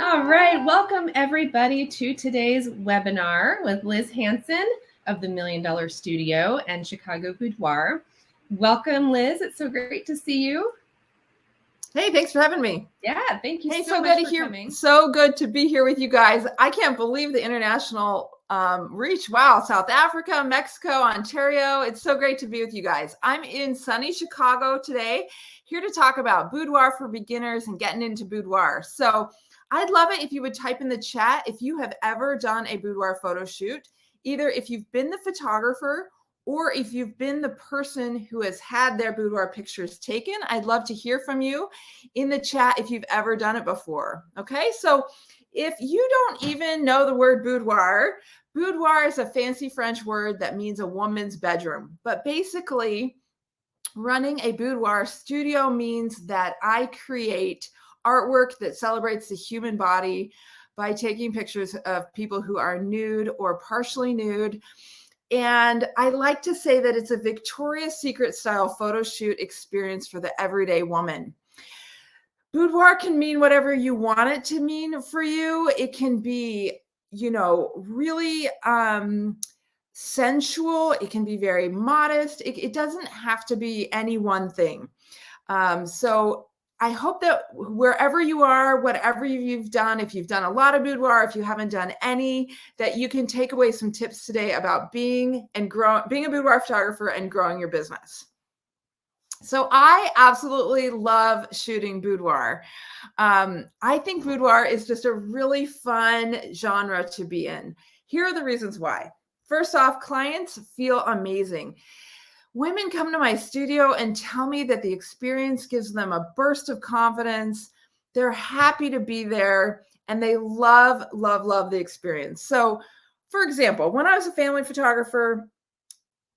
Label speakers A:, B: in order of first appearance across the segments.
A: All right, welcome everybody to today's webinar with Liz Hansen of the $1 Million Studio and Chicago Boudoir. Welcome, Liz. It's so great to see you.
B: Hey, thanks for having me.
A: Yeah, thank you
B: Hey,
A: so
B: good
A: much
B: to
A: for coming.
B: So good to be here with you guys. I can't believe the international reach. Wow, South Africa, Mexico, Ontario. It's so great to be with you guys. I'm in sunny Chicago today, here to talk about boudoir for beginners and getting into boudoir. So I'd love it if you would type in the chat if you have ever done a boudoir photo shoot, either if you've been the photographer or if you've been the person who has had their boudoir pictures taken. I'd love to hear from you in the chat if you've ever done it before. Okay, so if you don't even know the word boudoir, boudoir is a fancy French word that means a woman's bedroom. But basically, running a boudoir studio means that I create artwork that celebrates the human body by taking pictures of people who are nude or partially nude. And I like to say that it's a Victoria's Secret style photo shoot experience for the everyday woman. Boudoir can mean whatever you want it to mean for you. It can be, really sensual. It can be very modest. It doesn't have to be any one thing. So I hope that wherever you are, whatever you've done, if you've done a lot of boudoir, if you haven't done any, that you can take away some tips today about being a boudoir photographer and growing your business. So I absolutely love shooting boudoir. I think boudoir is just a really fun genre to be in. Here are the reasons why. First off, clients feel amazing. Women come to my studio and tell me that the experience gives them a burst of confidence. They're happy to be there and they love, love, love the experience. So, for example, when I was a family photographer,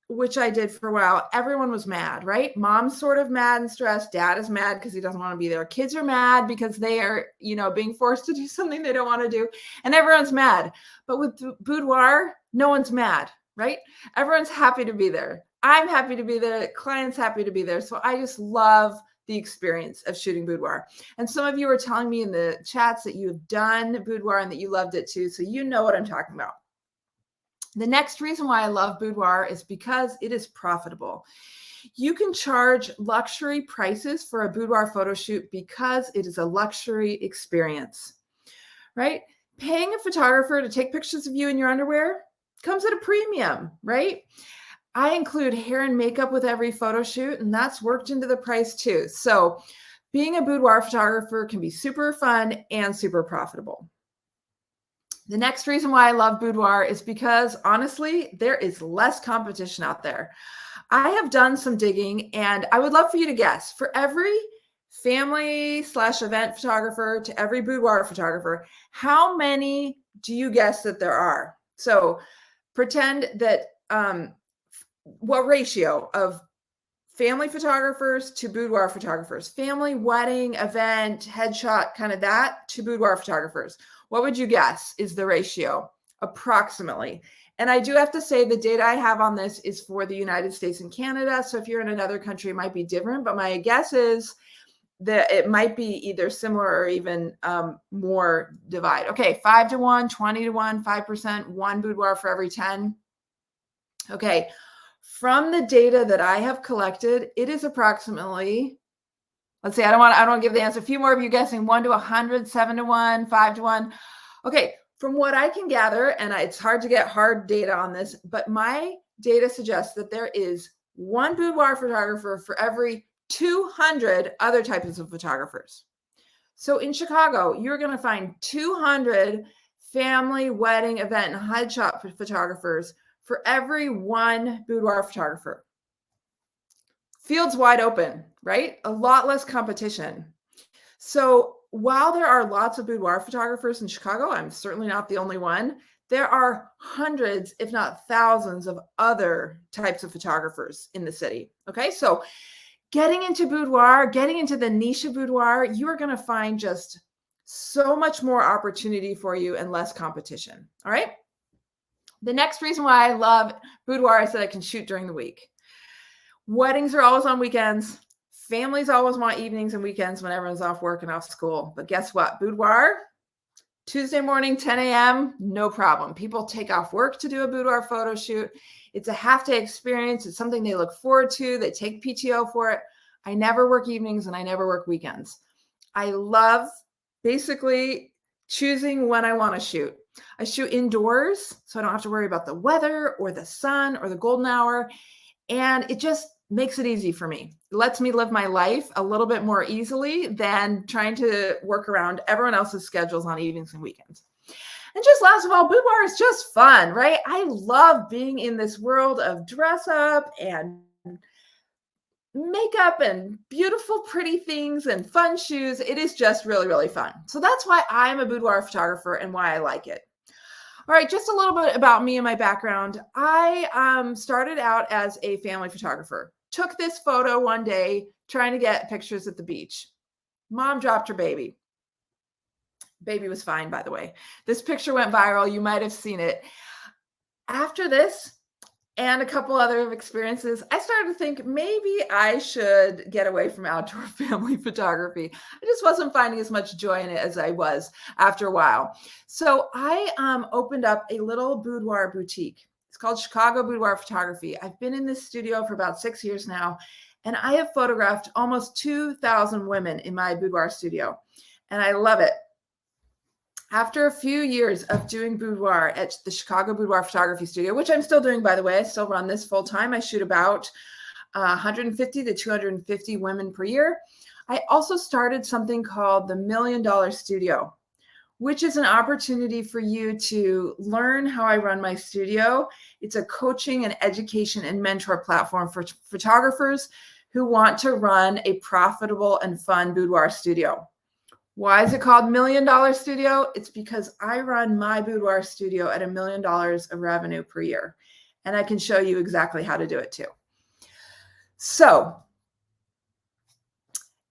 B: which I did for a while, everyone was mad, right? Mom's sort of mad and stressed. Dad is mad because he doesn't want to be there. Kids are mad because they are, being forced to do something they don't want to do. And everyone's mad. But with boudoir, no one's mad, right? Everyone's happy to be there. I'm happy to be there. Client's happy to be there. So I just love the experience of shooting boudoir. And some of you are telling me in the chats that you've done boudoir and that you loved it too. So you know what I'm talking about. The next reason why I love boudoir is because it is profitable. You can charge luxury prices for a boudoir photo shoot because it is a luxury experience, right? Paying a photographer to take pictures of you in your underwear comes at a premium, right? I include hair and makeup with every photo shoot, and that's worked into the price too. So being a boudoir photographer can be super fun and super profitable. The next reason why I love boudoir is because, honestly, there is less competition out there. I have done some digging, and I would love for you to guess. For every family/event photographer to every boudoir photographer, how many do you guess that there are? So pretend that what ratio of family photographers to boudoir photographers? Family, wedding, event, headshot, kind of that, to boudoir photographers. What would you guess is the ratio approximately? And I do have to say the data I have on this is for the United States and Canada. So if you're in another country, it might be different. But my guess is that it might be either similar or even more divide. Okay, 5 to 1, 20 to 1, 5%, one boudoir for every 10. Okay, from the data that I have collected, it is approximately, let's see, I don't want to give the answer. A few more of you guessing 1 to 100, 7 to 1, 5 to 1. Okay, from what I can gather, and it's hard to get hard data on this, but my data suggests that there is one boudoir photographer for every 200 other types of photographers. So in Chicago, you're going to find 200 family, wedding, event, and headshot photographers for every one boudoir photographer. Field's wide open, right? A lot less competition. So while there are lots of boudoir photographers in Chicago, I'm certainly not the only one. There are hundreds, if not thousands, of other types of photographers in the city. Okay, so getting into boudoir, getting into the niche of boudoir, you are going to find just so much more opportunity for you and less competition. All right. The next reason why I love boudoir is that I can shoot during the week. Weddings are always on weekends. Families always want evenings and weekends when everyone's off work and off school. But guess what? Boudoir, Tuesday morning, 10 a.m., no problem. People take off work to do a boudoir photo shoot. It's a half-day experience. It's something they look forward to. They take PTO for it. I never work evenings and I never work weekends. I love basically choosing when I want to shoot. I shoot indoors, so I don't have to worry about the weather or the sun or the golden hour. And it just makes it easy for me. It lets me live my life a little bit more easily than trying to work around everyone else's schedules on evenings and weekends. And just last of all, boudoir is just fun, right? I love being in this world of dress up and makeup and beautiful, pretty things and fun shoes. It is just really, really fun. So that's why I'm a boudoir photographer and why I like it. All right, just a little bit about me and my background. I started out as a family photographer. Took this photo one day trying to get pictures at the beach. Mom dropped her baby. Baby was fine, by the way. This picture went viral. You might have seen it. After this and a couple other experiences, I started to think maybe I should get away from outdoor family photography. I just wasn't finding as much joy in it as I was after a while. So I opened up a little boudoir boutique. It's called Chicago Boudoir Photography. I've been in this studio for about 6 years now, and I have photographed almost 2,000 women in my boudoir studio, and I love it. After a few years of doing boudoir at the Chicago Boudoir Photography Studio, which I'm still doing, by the way, I still run this full time. I shoot about 150 to 250 women per year. I also started something called the $1 Million Studio, which is an opportunity for you to learn how I run my studio. It's a coaching and education and mentor platform for photographers who want to run a profitable and fun boudoir studio. Why is it called $1 Million Studio? It's because I run my boudoir studio at $1 million of revenue per year. And I can show you exactly how to do it too. So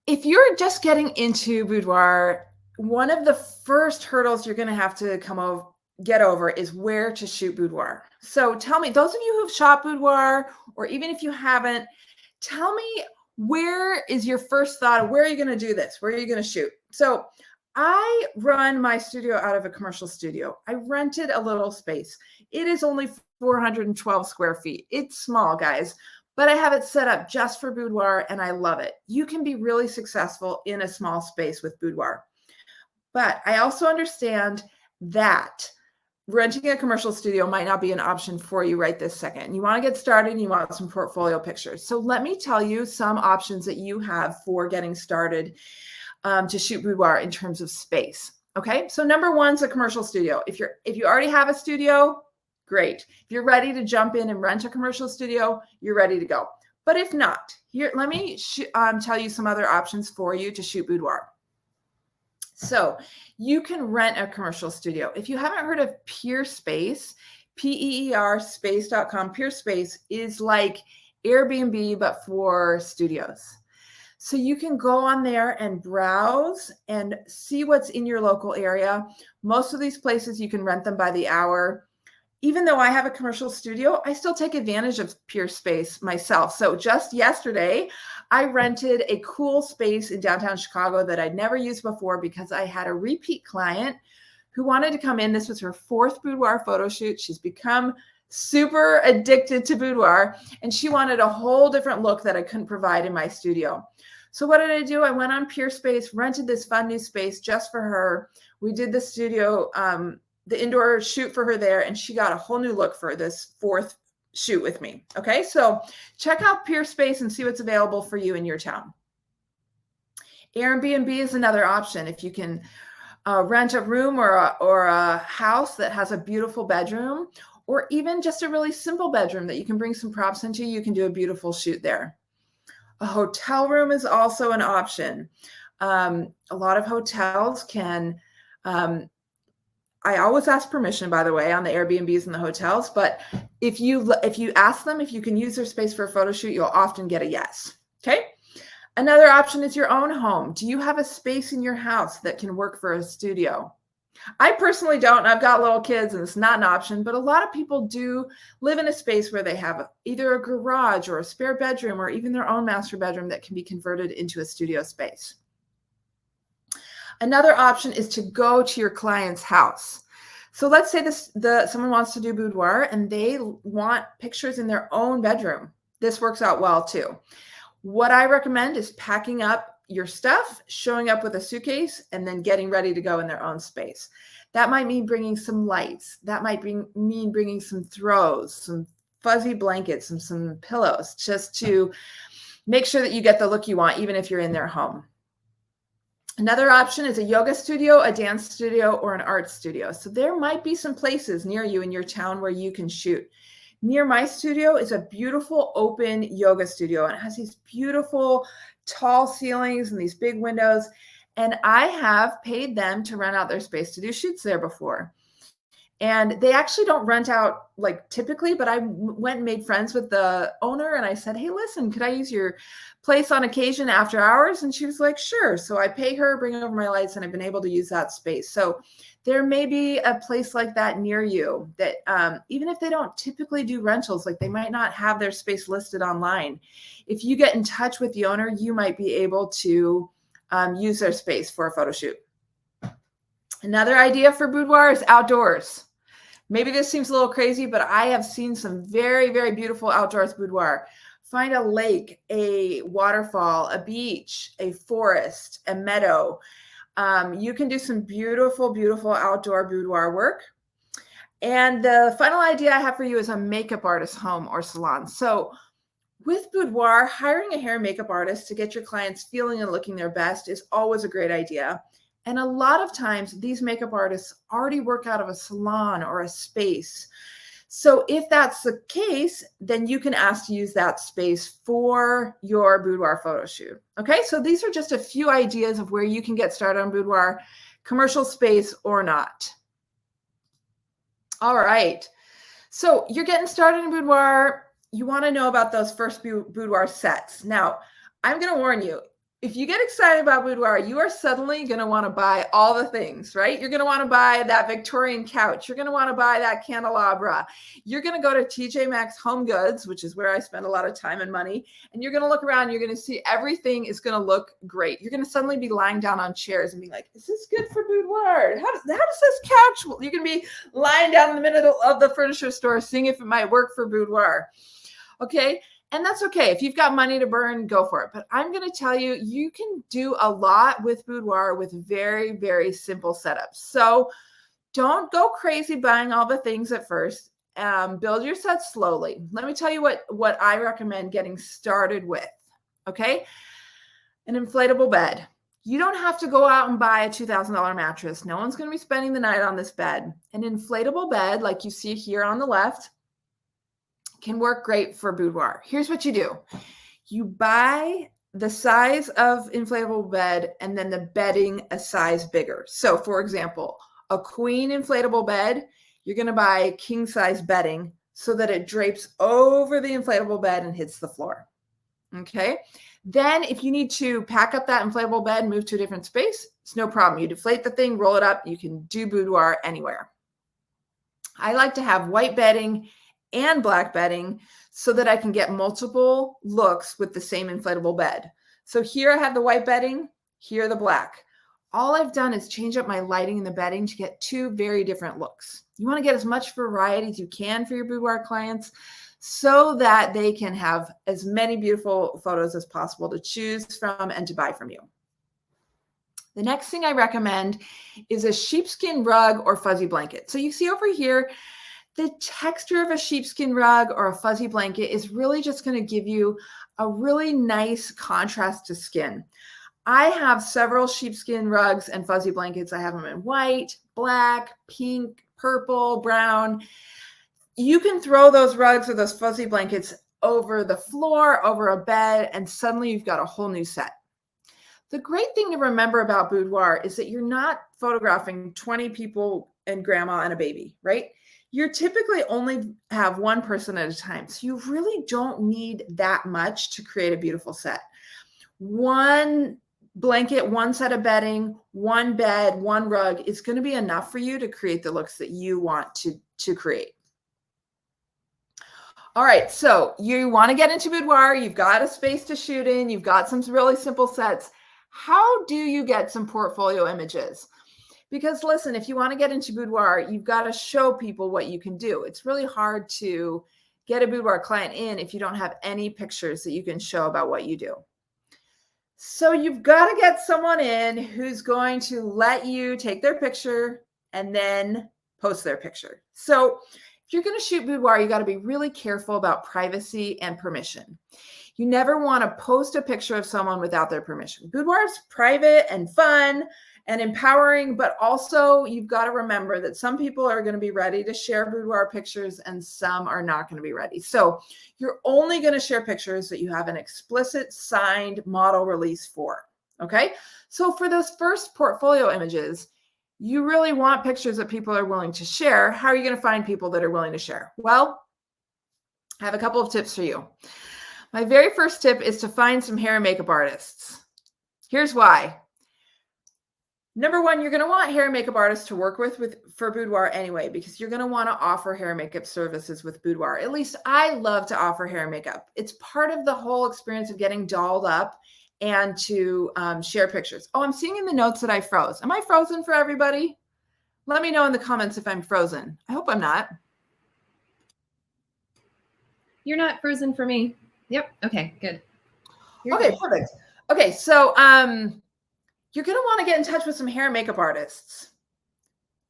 B: if you're just getting into boudoir, one of the first hurdles you're going to have to get over is where to shoot boudoir. So tell me, those of you who've shot boudoir, or even if you haven't, tell me, where is your first thought of where are you going to do this? Where are you going to shoot? So I run my studio out of a commercial studio. I rented a little space. It is only 412 square feet. It's small, guys, but I have it set up just for boudoir and I love it. You can be really successful in a small space with boudoir. But I also understand that renting a commercial studio might not be an option for you right this second. You want to get started and you want some portfolio pictures. So let me tell you some options that you have for getting started to shoot boudoir in terms of space. Okay, so number one is a commercial studio. If you already have a studio, great. If you're ready to jump in and rent a commercial studio, you're ready to go. But if not, here, let me tell you some other options for you to shoot boudoir. So you can rent a commercial studio. If you haven't heard of PeerSpace, PEER space.com, PeerSpace is like Airbnb, but for studios. So you can go on there and browse and see what's in your local area. Most of these places, you can rent them by the hour. Even though I have a commercial studio, I still take advantage of PeerSpace myself. So just yesterday, I rented a cool space in downtown Chicago that I'd never used before because I had a repeat client who wanted to come in. This was her 4th boudoir photo shoot. She's become super addicted to boudoir, and she wanted a whole different look that I couldn't provide in my studio. So what did I do? I went on PeerSpace, rented this fun new space just for her. We did the studio, the indoor shoot for her there, and she got a whole new look for this 4th shoot with me. Okay, so check out PeerSpace and see what's available for you in your town. Airbnb is another option. If you can rent a room or a house that has a beautiful bedroom, or even just a really simple bedroom that you can bring some props into, you can do a beautiful shoot there. A hotel room is also an option. A lot of hotels can, I always ask permission, by the way, on the Airbnbs and the hotels, but if you ask them if you can use their space for a photo shoot, you'll often get a yes, okay? Another option is your own home. Do you have a space in your house that can work for a studio? I personally don't. I've got little kids and it's not an option, but a lot of people do live in a space where they have either a garage or a spare bedroom or even their own master bedroom that can be converted into a studio space. Another option is to go to your client's house. So let's say someone wants to do boudoir and they want pictures in their own bedroom. This works out well too. What I recommend is packing up your stuff, showing up with a suitcase, and then getting ready to go in their own space. That might mean bringing some lights. That might mean bringing some throws, some fuzzy blankets, and some pillows, just to make sure that you get the look you want, even if you're in their home. Another option is a yoga studio, a dance studio, or an art studio. So there might be some places near you in your town where you can shoot. Near my studio is a beautiful open yoga studio, and it has these beautiful tall ceilings and these big windows. And I have paid them to rent out their space to do shoots there before. And they actually don't rent out like typically, but I went and made friends with the owner and I said, hey, listen, could I use your place on occasion after hours? And she was like, sure. So I pay her, bring over my lights, and I've been able to use that space. So there may be a place like that near you that even if they don't typically do rentals, like they might not have their space listed online. If you get in touch with the owner, you might be able to use their space for a photo shoot. Another idea for boudoir is outdoors. Maybe this seems a little crazy, but I have seen some very, very beautiful outdoors boudoir. Find a lake, a waterfall, a beach, a forest, a meadow. You can do some beautiful, beautiful outdoor boudoir work. And the final idea I have for you is a makeup artist home or salon. So with boudoir, hiring a hair and makeup artist to get your clients feeling and looking their best is always a great idea. And a lot of times these makeup artists already work out of a salon or a space. So if that's the case, then you can ask to use that space for your boudoir photo shoot. Okay, so these are just a few ideas of where you can get started on boudoir, commercial space or not. All right, so you're getting started in boudoir. You want to know about those first boudoir sets. Now, I'm going to warn you, if you get excited about boudoir, you are suddenly going to want to buy all the things, right? You're going to want to buy that Victorian couch. You're going to want to buy that candelabra. You're going to go to TJ Maxx Home Goods, which is where I spend a lot of time and money. And you're going to look around. You're going to see everything is going to look great. You're going to suddenly be lying down on chairs and be like, is this good for boudoir? How does this couch? You're going to be lying down in the middle of the furniture store, seeing if it might work for boudoir. Okay. And that's okay. If you've got money to burn, go for it. But I'm going to tell you, you can do a lot with boudoir with very, very simple setups. So don't go crazy buying all the things at first. Build your set slowly. Let me tell you what I recommend getting started with. Okay. An inflatable bed. You don't have to go out and buy a $2,000 mattress. No one's going to be spending the night on this bed. An inflatable bed, like you see here on the left, can work great for boudoir. Here's what you do. You buy the size of inflatable bed and then the bedding a size bigger. So for example, a queen inflatable bed, you're going to buy king size bedding so that it drapes over the inflatable bed and hits the floor. Okay. Then if you need to pack up that inflatable bed and move to a different space, it's no problem. You deflate the thing, roll it up. You can do boudoir anywhere. I like to have white bedding and black bedding so that I can get multiple looks with the same inflatable bed. So here I have the white bedding, here the black. All I've done is change up my lighting in the bedding to get two very different looks. You want to get as much variety as you can for your boudoir clients so that they can have as many beautiful photos as possible to choose from and to buy from you. The next thing I recommend is a sheepskin rug or fuzzy blanket. So you see over here, the texture of a sheepskin rug or a fuzzy blanket is really just going to give you a really nice contrast to skin. I have several sheepskin rugs and fuzzy blankets. I have them in white, black, pink, purple, brown. You can throw those rugs or those fuzzy blankets over the floor, over a bed, and suddenly you've got a whole new set. The great thing to remember about boudoir is that you're not photographing 20 people and grandma and a baby, right? You're typically only have one person at a time. So you really don't need that much to create a beautiful set. One blanket, one set of bedding, one bed, one rug is going to be enough for you to create the looks that you want to create. All right, so you want to get into boudoir. You've got a space to shoot in. You've got some really simple sets. How do you get some portfolio images? Because listen, if you want to get into boudoir, you've got to show people what you can do. It's really hard to get a boudoir client in if you don't have any pictures that you can show about what you do. So you've got to get someone in who's going to let you take their picture and then post their picture. So if you're going to shoot boudoir, you got to be really careful about privacy and permission. You never want to post a picture of someone without their permission. Boudoir is private and fun and empowering, but also you've got to remember that some people are going to be ready to share boudoir pictures and some are not going to be ready. So you're only going to share pictures that you have an explicit signed model release for. Okay. So for those first portfolio images, you really want pictures that people are willing to share. How are you going to find people that are willing to share? Well, I have a couple of tips for you. My very first tip is to find some hair and makeup artists. Here's why. Number one, you're going to want hair and makeup artists to work with for boudoir anyway, because you're going to want to offer hair and makeup services with boudoir. At least I love to offer hair and makeup. It's part of the whole experience of getting dolled up and to share pictures. Oh, I'm seeing in the notes that I froze. Am I frozen for everybody? Let me know in the comments if I'm frozen. I hope I'm not.
A: You're not frozen for me. Yep. Okay, good.
B: Okay, perfect. Okay, so you're going to want to get in touch with some hair and makeup artists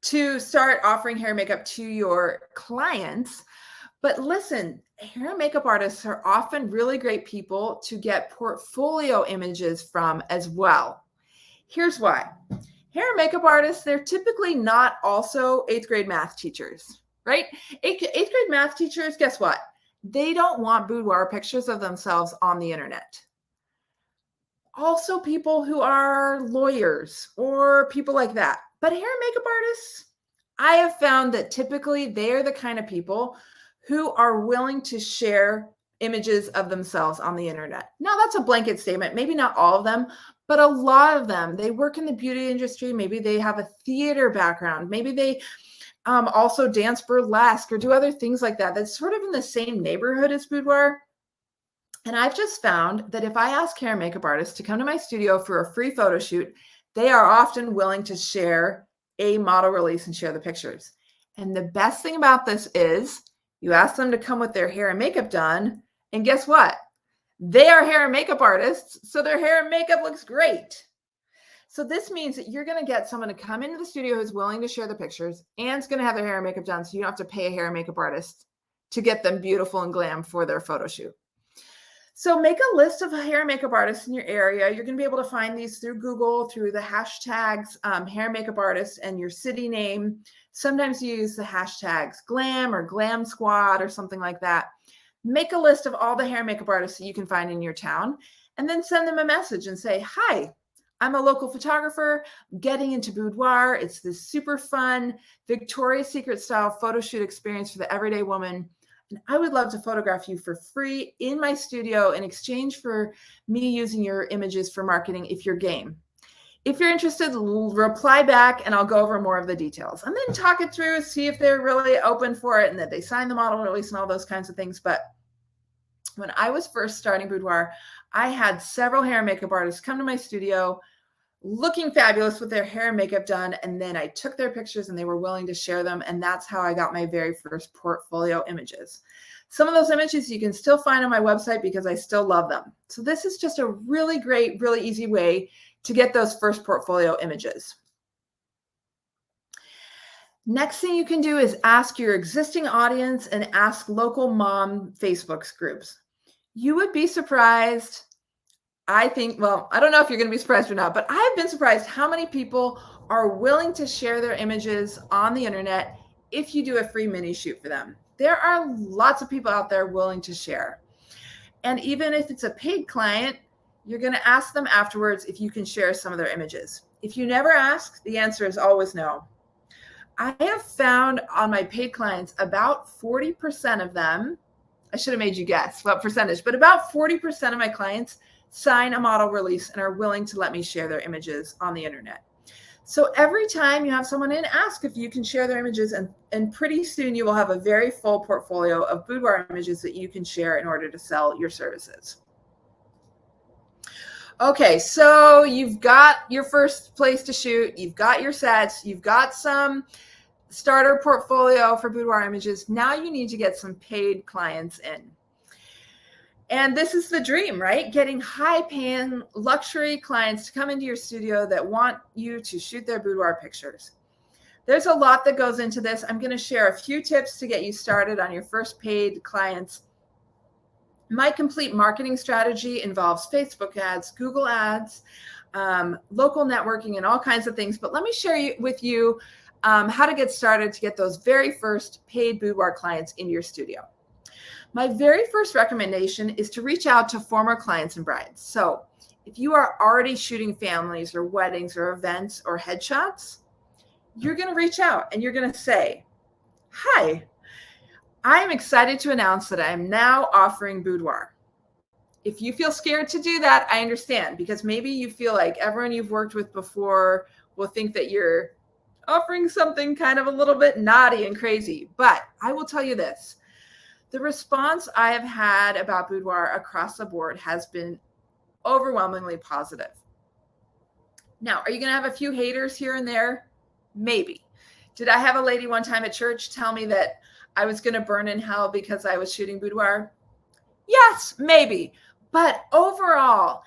B: to start offering hair and makeup to your clients. But listen, hair and makeup artists are often really great people to get portfolio images from as well. Here's why. Hair and makeup artists, they're typically not also 8th grade math teachers, right? 8th grade math teachers, guess what? They don't want boudoir pictures of themselves on the internet. Also people who are lawyers or people like that. But hair and makeup artists, I have found that typically they are the kind of people who are willing to share images of themselves on the internet. Now that's a blanket statement, maybe not all of them, but a lot of them. They work in the beauty industry. Maybe they have a theater background. Maybe they also dance burlesque or do other things like that. That's sort of in the same neighborhood as boudoir. And I've just found that if I ask hair and makeup artists to come to my studio for a free photo shoot, they are often willing to share a model release and share the pictures. And the best thing about this is you ask them to come with their hair and makeup done, and guess what? They are hair and makeup artists, so their hair and makeup looks great. So this means that you're going to get someone to come into the studio who's willing to share the pictures and is going to have their hair and makeup done, so you don't have to pay a hair and makeup artist to get them beautiful and glam for their photo shoot. So make a list of hair and makeup artists in your area. You're going to be able to find these through Google, through the hashtags hair and makeup artist and your city name. Sometimes you use the hashtags glam or glam squad or something like that. Make a list of all the hair and makeup artists that you can find in your town and then send them a message and say, hi, I'm a local photographer getting into boudoir. It's this super fun Victoria's Secret style photo shoot experience for the everyday woman. And I would love to photograph you for free in my studio in exchange for me using your images for marketing if you're game. If you're interested, reply back and I'll go over more of the details and then talk it through, see if they're really open for it and that they sign the model release and all those kinds of things. But when I was first starting boudoir, I had several hair and makeup artists come to my studio looking fabulous with their hair and makeup done. And then I took their pictures and they were willing to share them. And that's how I got my very first portfolio images. Some of those images you can still find on my website because I still love them. So this is just a really great, really easy way to get those first portfolio images. Next thing you can do is ask your existing audience and ask local mom Facebook groups. You would be surprised. I think, well, I don't know if you're going to be surprised or not, but I've been surprised how many people are willing to share their images on the internet if you do a free mini shoot for them. There are lots of people out there willing to share. And even if it's a paid client, you're going to ask them afterwards if you can share some of their images. If you never ask, the answer is always no. I have found on my paid clients, about 40% of them, I should have made you guess what percentage, but about 40% of my clients sign a model release and are willing to let me share their images on the internet. So every time you have someone in, ask if you can share their images, and pretty soon you will have a very full portfolio of boudoir images that you can share in order to sell your services. Okay, so you've got your first place to shoot, you've got your sets, you've got some starter portfolio for boudoir images. Now you need to get some paid clients in. And this is the dream, right? Getting high-paying luxury clients to come into your studio that want you to shoot their boudoir pictures. There's a lot that goes into this. I'm going to share a few tips to get you started on your first paid clients. My complete marketing strategy involves Facebook ads, Google ads, local networking, and all kinds of things. But let me share with you how to get started to get those very first paid boudoir clients in your studio. My very first recommendation is to reach out to former clients and brides. So if you are already shooting families or weddings or events or headshots, you're going to reach out and you're going to say, hi, I am excited to announce that I am now offering boudoir. If you feel scared to do that, I understand, because maybe you feel like everyone you've worked with before will think that you're offering something kind of a little bit naughty and crazy. But I will tell you this. The response I have had about boudoir across the board has been overwhelmingly positive. Now, are you going to have a few haters here and there? Maybe. Did I have a lady one time at church tell me that I was going to burn in hell because I was shooting boudoir? Yes, maybe. But overall,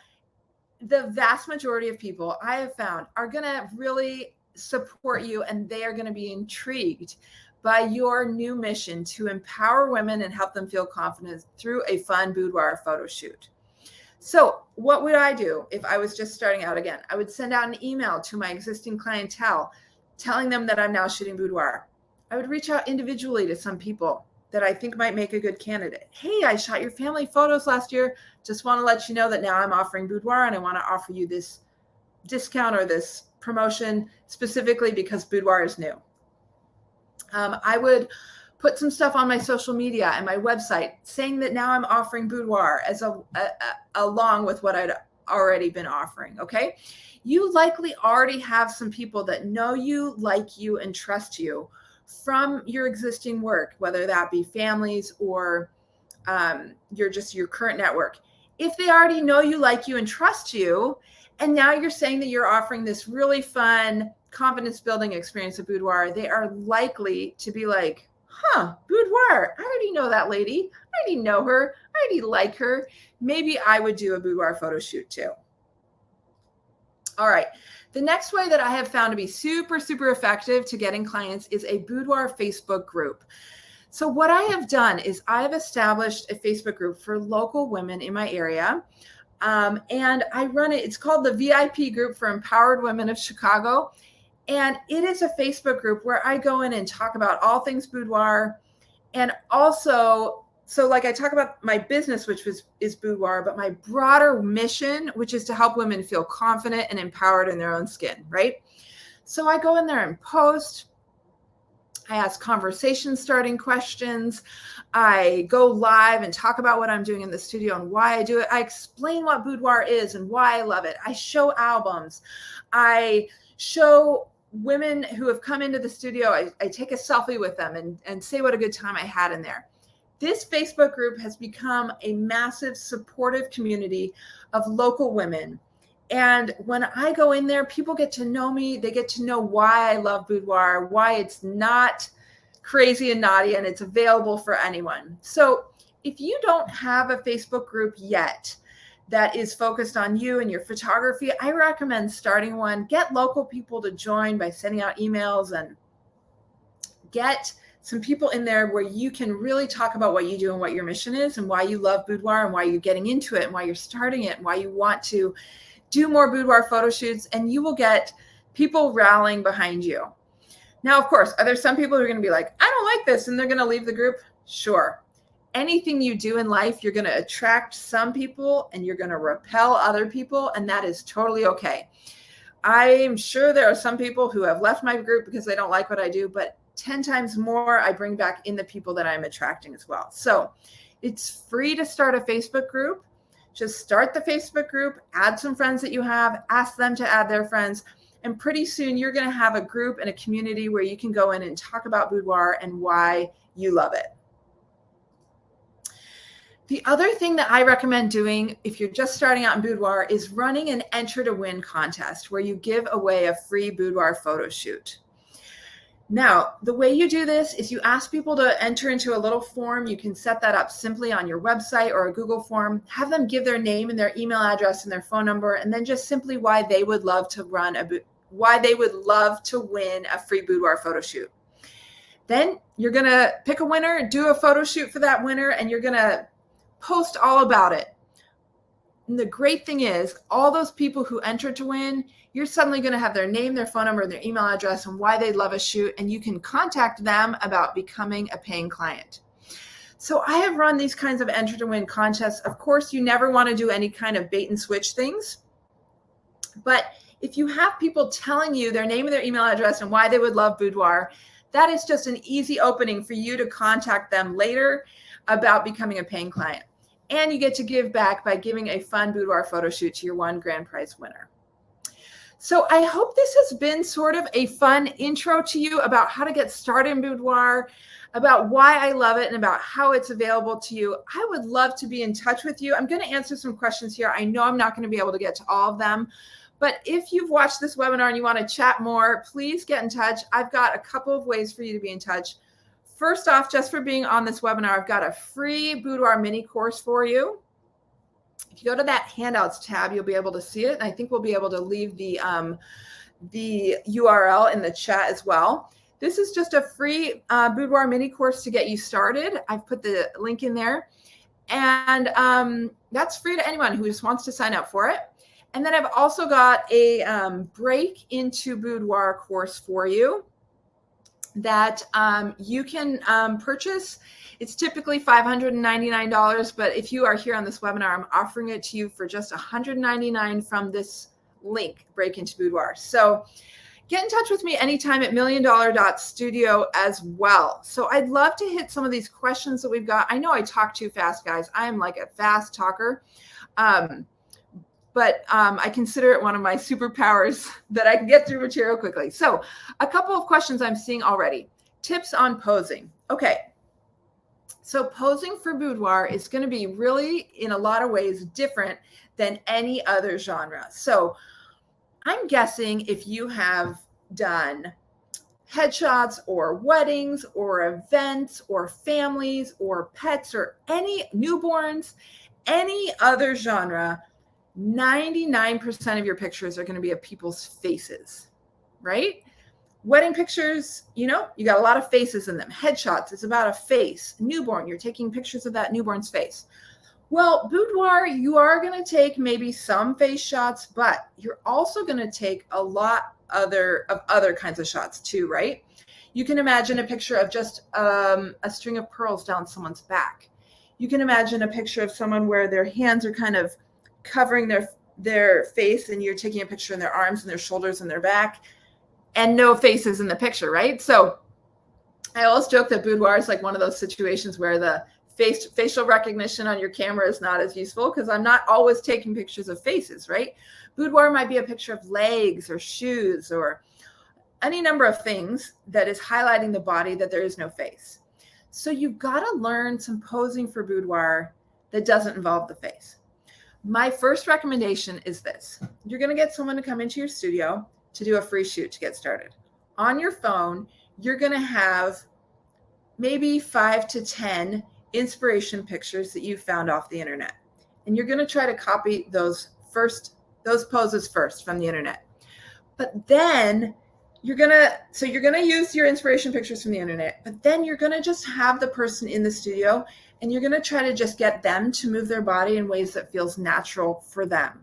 B: the vast majority of people I have found are going to really support you, and they are going to be intrigued by your new mission to empower women and help them feel confident through a fun boudoir photo shoot. So what would I do if I was just starting out again? I would send out an email to my existing clientele telling them that I'm now shooting boudoir. I would reach out individually to some people that I think might make a good candidate. Hey, I shot your family photos last year. Just want to let you know that now I'm offering boudoir, and I want to offer you this discount or this promotion specifically because boudoir is new. I would put some stuff on my social media and my website saying that now I'm offering boudoir as along with what I'd already been offering. Okay. You likely already have some people that know you, like you, and trust you from your existing work, whether that be families or your current network. If they already know you, like you, and trust you, and now you're saying that you're offering this really fun confidence building experience of boudoir, they are likely to be like, boudoir, I already know that lady. I already know her. I already like her. Maybe I would do a boudoir photo shoot too. All right. The next way that I have found to be super, super effective to getting clients is a boudoir Facebook group. So what I have done is I have established a Facebook group for local women in my area. And I run it. It's called the VIP group for Empowered Women of Chicago. And it is a Facebook group where I go in and talk about all things boudoir. And also, so like I talk about my business, which is boudoir, but my broader mission, which is to help women feel confident and empowered in their own skin, right? So I go in there and post. I ask conversation starting questions. I go live and talk about what I'm doing in the studio and why I do it. I explain what boudoir is and why I love it. I show albums. I show women who have come into the studio. I take a selfie with them and say what a good time I had in there. This Facebook group has become a massive supportive community of local women. And when I go in there, people get to know me. They get to know why I love boudoir, why it's not crazy and naughty, and it's available for anyone. So if you don't have a Facebook group yet that is focused on you and your photography, I recommend starting one. Get local people to join by sending out emails and get some people in there where you can really talk about what you do and what your mission is and why you love boudoir and why you're getting into it and why you're starting it and why you want to do more boudoir photo shoots, and you will get people rallying behind you. Now, of course, are there some people who are going to be like, I don't like this, and they're going to leave the group? Sure. Anything you do in life, you're going to attract some people and you're going to repel other people, and that is totally okay. I'm sure there are some people who have left my group because they don't like what I do, but 10 times more I bring back in the people that I'm attracting as well. So it's free to start a Facebook group. Just start the Facebook group, add some friends that you have, ask them to add their friends, and pretty soon you're going to have a group and a community where you can go in and talk about boudoir and why you love it. The other thing that I recommend doing if you're just starting out in boudoir is running an enter to win contest where you give away a free boudoir photo shoot. Now, the way you do this is you ask people to enter into a little form. You can set that up simply on your website or a Google form. Have them give their name and their email address and their phone number, and then just simply why they would love to win a free boudoir photo shoot. Then you're going to pick a winner, do a photo shoot for that winner, and you're going to post all about it. And the great thing is, all those people who entered to win, you're suddenly going to have their name, their phone number, their email address, and why they'd love a shoot, and you can contact them about becoming a paying client. So I have run these kinds of enter to win contests. Of course, you never want to do any kind of bait and switch things. But if you have people telling you their name and their email address and why they would love boudoir, that is just an easy opening for you to contact them later about becoming a paying client. And you get to give back by giving a fun boudoir photo shoot to your one grand prize winner. So I hope this has been sort of a fun intro to you about how to get started in boudoir, about why I love it, and about how it's available to you. I would love to be in touch with you. I'm going to answer some questions here. I know I'm not going to be able to get to all of them, but if you've watched this webinar and you want to chat more, please get in touch. I've got a couple of ways for you to be in touch. First off, just for being on this webinar, I've got a free boudoir mini course for you. If you go to that handouts tab, you'll be able to see it. And I think we'll be able to leave the URL in the chat as well. This is just a free boudoir mini course to get you started. I've put the link in there. And that's free to anyone who just wants to sign up for it. And then I've also got a break into boudoir course for you that you can purchase. It's typically $599, but if you are here on this webinar, I'm offering it to you for just $199 from this link, Break Into Boudoir. So get in touch with me anytime at milliondollar.studio as well. So I'd love to hit some of these questions that we've got. I know I talk too fast, guys. I am like a fast talker. But I consider it one of my superpowers that I can get through material quickly. So a couple of questions I'm seeing already. Tips on posing. Okay. So posing for boudoir is going to be really, in a lot of ways, different than any other genre. So I'm guessing if you have done headshots or weddings or events or families or pets or any newborns, any other genre, 99% of your pictures are going to be of people's faces, right? Wedding pictures, you got a lot of faces in them. Headshots is about a face. Newborn, you're taking pictures of that newborn's face. Well, boudoir, you are going to take maybe some face shots, but you're also going to take a lot of other kinds of shots too, right? You can imagine a picture of just a string of pearls down someone's back. You can imagine a picture of someone where their hands are kind of covering their face, and you're taking a picture in their arms and their shoulders and their back, and no faces in the picture, right? So I always joke that boudoir is like one of those situations where the facial recognition on your camera is not as useful, because I'm not always taking pictures of faces, right? Boudoir might be a picture of legs or shoes or any number of things that is highlighting the body that there is no face. So you've got to learn some posing for boudoir that doesn't involve the face. My first recommendation is this. You're going to get someone to come into your studio to do a free shoot to get started. On your phone, you're going to have maybe 5 to 10 inspiration pictures that you found off the internet. And you're going to try to copy those poses first from the internet. But then you're going to use your inspiration pictures from the internet, but then you're going to just have the person in the studio, and you're going to try to just get them to move their body in ways that feels natural for them.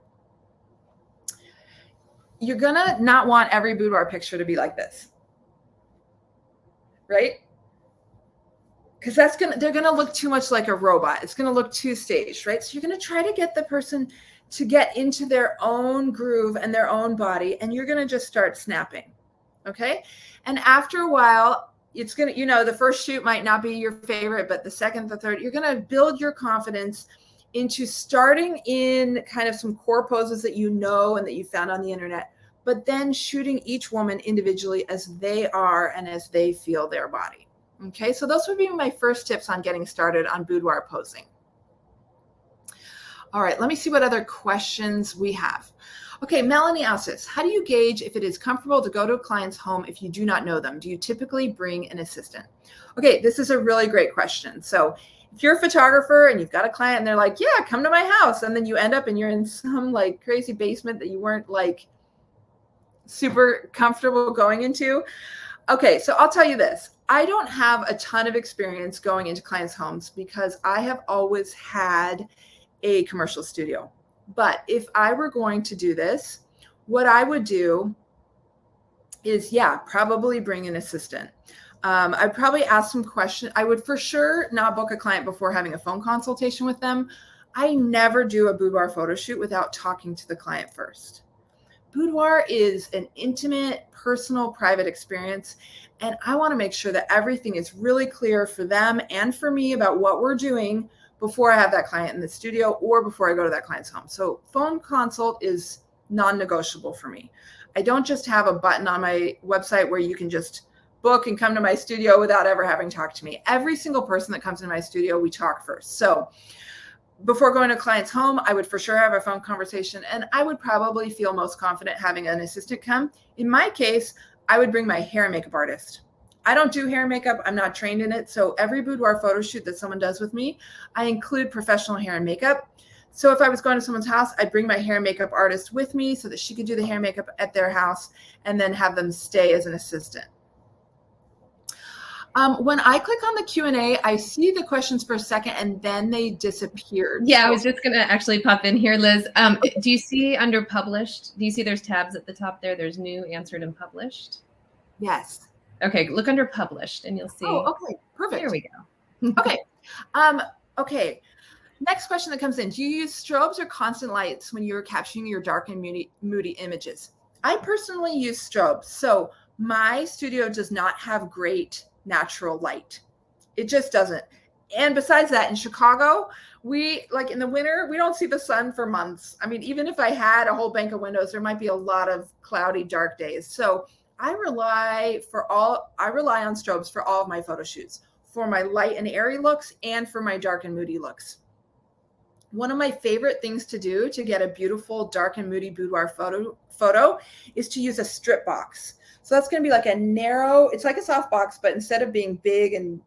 B: You're going to not want every boudoir picture to be like this, right? Because they're going to look too much like a robot. It's going to look too staged, right? So you're going to try to get the person to get into their own groove and their own body, and you're going to just start snapping, okay? And after a while, it's going to, the first shoot might not be your favorite, but the second, the third, you're going to build your confidence into starting in kind of some core poses that you know and that you found on the internet, but then shooting each woman individually as they are and as they feel their body. Okay, so those would be my first tips on getting started on boudoir posing. All right, let me see what other questions we have. Okay, Melanie asks us, how do you gauge if it is comfortable to go to a client's home if you do not know them? Do you typically bring an assistant? Okay, this is a really great question. So if you're a photographer and you've got a client and they're like, yeah, come to my house, and then you end up and you're in some like crazy basement that you weren't like super comfortable going into. Okay, so I'll tell you this. I don't have a ton of experience going into clients' homes because I have always had a commercial studio. But if I were going to do this, what I would do is, probably bring an assistant. I'd probably ask some questions. I would for sure not book a client before having a phone consultation with them. I never do a boudoir photo shoot without talking to the client first. Boudoir is an intimate, personal, private experience. And I want to make sure that everything is really clear for them and for me about what we're doing before I have that client in the studio or before I go to that client's home. So phone consult is non-negotiable for me. I don't just have a button on my website where you can just book and come to my studio without ever having talked to me. Every single person that comes in my studio, we talk first. So before going to a client's home, I would for sure have a phone conversation, and I would probably feel most confident having an assistant come. In my case, I would bring my hair and makeup artist. I don't do hair and makeup. I'm not trained in it. So every boudoir photo shoot that someone does with me, I include professional hair and makeup. So if I was going to someone's house, I'd bring my hair and makeup artist with me so that she could do the hair and makeup at their house and then have them stay as an assistant. When I click on the Q&A, I see the questions for a second and then they disappeared.
A: Yeah, I was just going to actually pop in here, Liz. Do you see under published, do you see there's tabs at the top there? There's new, answered, and published.
B: Yes.
A: Okay, look under published and you'll see.
B: Oh, okay, perfect.
A: There we go.
B: Okay. Okay. Next question that comes in. Do you use strobes or constant lights when you're capturing your dark and moody images? I personally use strobes. So my studio does not have great natural light. It just doesn't. And besides that, in Chicago, we like in the winter, we don't see the sun for months. I mean, even if I had a whole bank of windows, there might be a lot of cloudy, dark days. So I rely on strobes for all of my photo shoots, for my light and airy looks and for my dark and moody looks. One of my favorite things to do to get a beautiful dark and moody boudoir photo is to use a strip box. So that's going to be like a narrow, it's like a soft box, but instead of being big and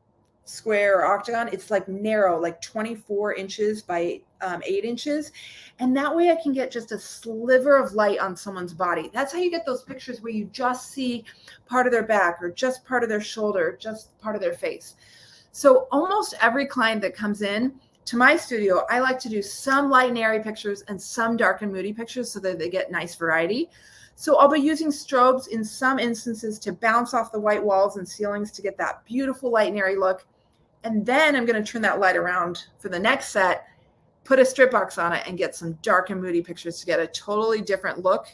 B: square or octagon, it's like narrow, like 24 inches by 8 inches. And that way I can get just a sliver of light on someone's body. That's how you get those pictures where you just see part of their back or just part of their shoulder, just part of their face. So almost every client that comes in to my studio, I like to do some light and airy pictures and some dark and moody pictures so that they get nice variety. So I'll be using strobes in some instances to bounce off the white walls and ceilings to get that beautiful light and airy look. And then I'm going to turn that light around for the next set, put a strip box on it, and get some dark and moody pictures to get a totally different look,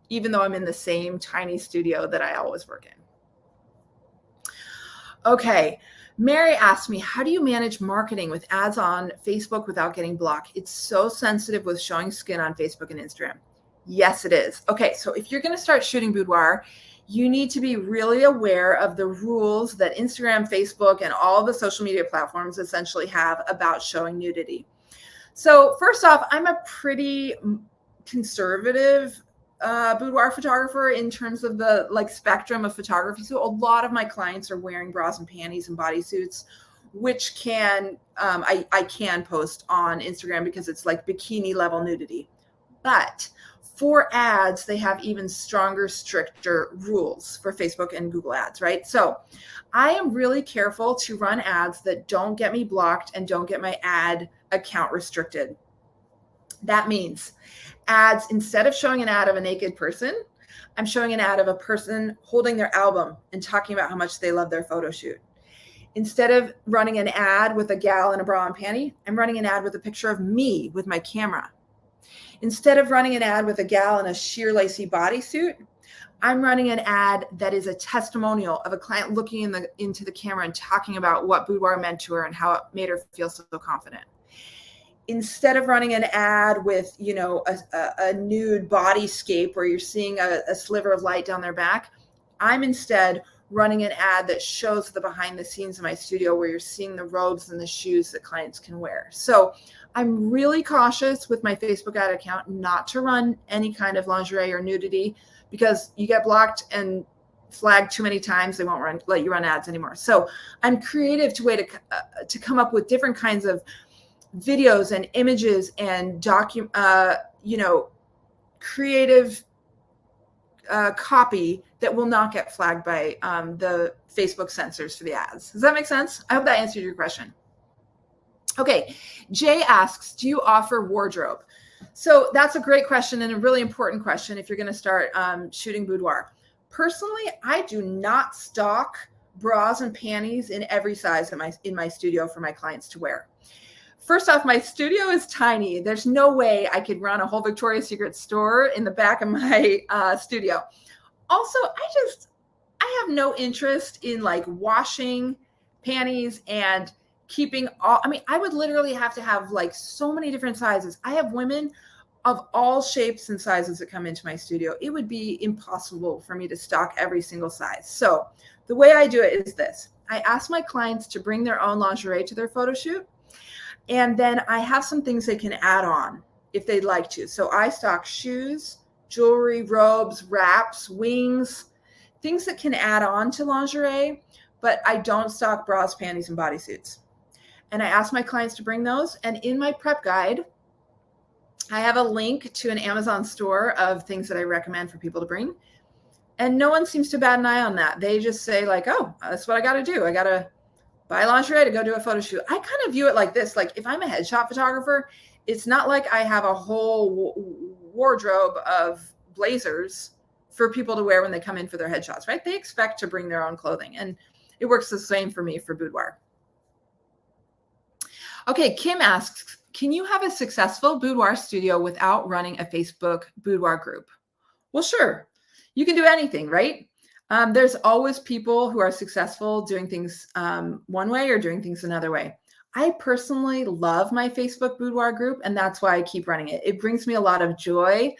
B: even though I'm in the same tiny studio that I always work in. Okay. Mary asked me, how do you manage marketing with ads on Facebook without getting blocked? It's so sensitive with showing skin on Facebook and Instagram. Yes, it is. Okay, so if you're going to start shooting boudoir, you need to be really aware of the rules that Instagram, Facebook, and all the social media platforms essentially have about showing nudity. So first off, I'm a pretty conservative boudoir photographer in terms of the spectrum of photography. So a lot of my clients are wearing bras and panties and bodysuits, which can I can post on Instagram because it's like bikini level nudity. But for ads, they have even stronger, stricter rules for Facebook and Google ads, right? So I am really careful to run ads that don't get me blocked and don't get my ad account restricted. That means ads, instead of showing an ad of a naked person, I'm showing an ad of a person holding their album and talking about how much they love their photo shoot. Instead of running an ad with a gal in a bra and panty, I'm running an ad with a picture of me with my camera. Instead of running an ad with a gal in a sheer lacy bodysuit, I'm running an ad that is a testimonial of a client looking into the camera and talking about what boudoir meant to her and how it made her feel so confident. Instead of running an ad with, a nude bodyscape where you're seeing a sliver of light down their back, I'm instead running an ad that shows the behind the scenes of my studio where you're seeing the robes and the shoes that clients can wear. So I'm really cautious with my Facebook ad account not to run any kind of lingerie or nudity, because you get blocked and flagged too many times, they won't let you run ads anymore. So I'm creative to come up with different kinds of videos and images and creative copy that will not get flagged by the Facebook censors for the ads. Does that make sense? I hope that answered your question. Okay, Jay asks, do you offer wardrobe? So that's a great question and a really important question if you're going to start shooting boudoir. Personally, I do not stock bras and panties in every size in my studio for my clients to wear. First off, my studio is tiny. There's no way I could run a whole Victoria's Secret store in the back of my studio. Also, I have no interest in like washing panties and keeping all, I mean, I would literally have to have like so many different sizes. I have women of all shapes and sizes that come into my studio. It would be impossible for me to stock every single size. So the way I do it is this. I ask my clients to bring their own lingerie to their photo shoot. And then I have some things they can add on if they'd like to. So I stock shoes, jewelry, robes, wraps, wings, things that can add on to lingerie, but I don't stock bras, panties, and bodysuits. And I ask my clients to bring those. And in my prep guide, I have a link to an Amazon store of things that I recommend for people to bring. And no one seems to bat an eye on that. They just say like, oh, that's what I got to do. I got to buy lingerie to go do a photo shoot. I kind of view it like this. Like if I'm a headshot photographer, it's not like I have a whole wardrobe of blazers for people to wear when they come in for their headshots, right? They expect to bring their own clothing. And it works the same for me for boudoir. Okay, Kim asks, can you have a successful boudoir studio without running a Facebook boudoir group? Well, sure. You can do anything, right? There's always people who are successful doing things one way or doing things another way. I personally love my Facebook boudoir group, and that's why I keep running it. It brings me a lot of joy.